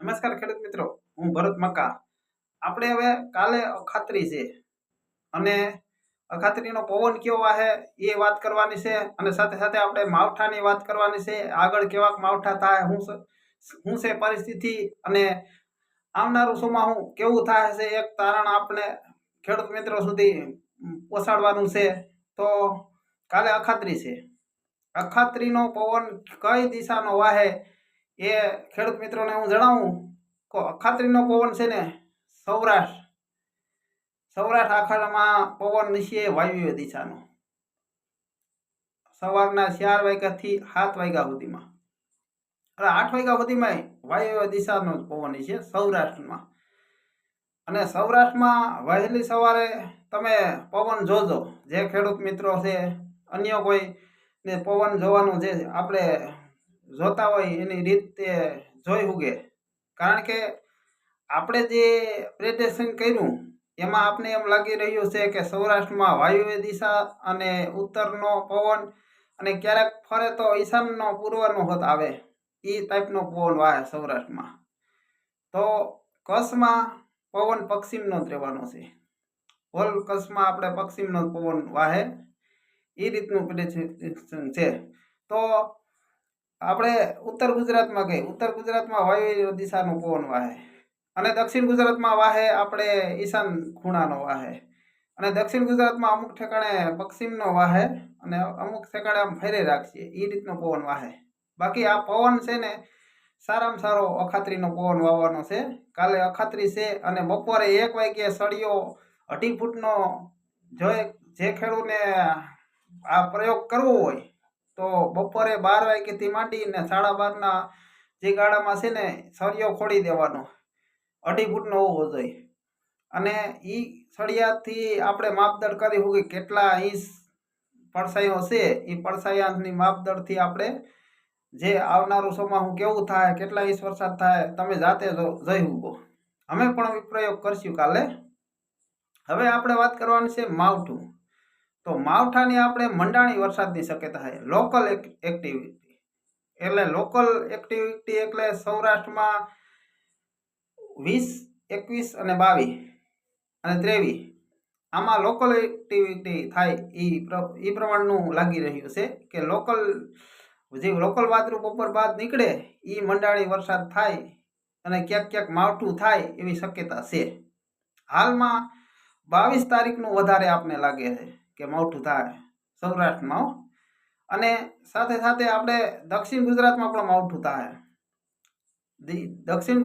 નમસ્કાર ખેડૂત મિત્રો, હું ભરત મક્કા. આપણે હવે કાલે અખાત્રી છે અને અખાત્રીનો પવન કેવો વાહે એ વાત કરવાની છે અને સાથે સાથે આપણે માવઠાની વાત કરવાની છે. આગળ કેવાક માવઠા થાય, શું છે પરિસ્થિતિ અને આવનારું ચોમાસું કેવું થાય છે એક તારણ આપણે ખેડૂત મિત્રો સુધી પહોંચાડવાનું છે. તો કાલે અખાત્રી છે. અખાત્રીનો પવન કઈ દિશાનો વાહે એ ખેડૂત મિત્રોને હું જણાવું કે અખાત્રીનો પવન છે ને સૌરાષ્ટ્ર આખામાં પવન નીચે વાયવ્ય દિશાનો સવારના 4 વાગ્યાથી 7 વાગ્યા સુધીમાં 8 વાગ્યા સુધીમાં વાયવ્ય દિશાનો પવન છે સૌરાષ્ટ્રમાં. અને સૌરાષ્ટ્રમાં વહેલી સવારે તમે પવન જોજો. જે ખેડૂત મિત્રો છે, અન્ય કોઈ ને પવન જોવાનું જે આપણે જોતા હોય એની રીતે જોઈ ઉગે. કારણ કે આપણે જે પ્રેઝન્ટેશન કર્યું એમાં આપણે એમ લાગી રહ્યું છે કે સૌરાષ્ટ્રમાં વાયવ્ય દિશા અને ઉત્તરનો પવન અને ક્યારેક ફરે તો ઈશાનનો પૂર્વનો હોત આવે એ ટાઈપનો પવન વાહે સૌરાષ્ટ્રમાં. તો કચ્છમાં પવન પશ્ચિમનો જ રહેવાનો છે. હોલ કચ્છમાં આપણે પશ્ચિમનો પવન વાહે એ રીતનું પ્રેડિક્શન છે. તો આપણે ઉત્તર ગુજરાતમાં ગઈ, ઉત્તર ગુજરાતમાં વાયવ્ય દિશાનો પવન વાહે અને દક્ષિણ ગુજરાતમાં વાહે આપણે ઈશાન ખૂણાનો વાહે અને દક્ષિણ ગુજરાતમાં અમુક ઠેકાણે પશ્ચિમનો વાહે અને અમુક ઠેકાણે આમ ફેરે રાખશે એ રીતનો પવન વાહે. બાકી આ પવન છે ને સારામાં સારો અખાત્રીનો પવન વાવવાનો છે. કાલે અખાત્રી છે અને બપોરે 1 વાગ્યે સળિયો 2.5 ફૂટનો જે ખેડૂતને આ પ્રયોગ કરવો હોય તો બપોરે 12 વાગ્યાથી માંડીને 12:30ના જે ગાળામાં છે ને સળિયો ખોડી દેવાનો 2.5 ફૂટનો હોવો જોઈએ. અને એ સળિયાથી આપણે માપદંડ કરી કે કેટલા ઇંચ પડછાયો છે એ પડછાયાની માપદંડથી આપણે જે આવનારું ચોમાસું કેવું થાય, કેટલા ઇંચ વરસાદ થાય તમે જાતે જોઈ ઉગો. અમે પણ પ્રયોગ કરશું કાલે. હવે આપણે વાત કરવાની છે માવઠું. તો માવઠાની આપણે મંડાણી વરસાદની શક્યતા છે. લોકલ એક્ટિવિટી એટલે સૌરાષ્ટ્રમાં 20, 21 અને 22 અને 23 આમાં લોકલ એક્ટિવિટી થાય એ પ્રમાણનું લાગી રહ્યું છે કે લોકલ વાદળું બપોર બાદ નીકળે એ મંડાણી વરસાદ થાય અને ક્યાંક ક્યાંક માવઠું થાય એવી શક્યતા છે. હાલમાં 22 તારીખનું વધારે આપને લાગે છે કે માવઠું થાય સૌરાષ્ટ્રમાં. અને સાથે સાથે આપણે દક્ષિણ ગુજરાતમાં પણ માવઠું થાય. દક્ષિણ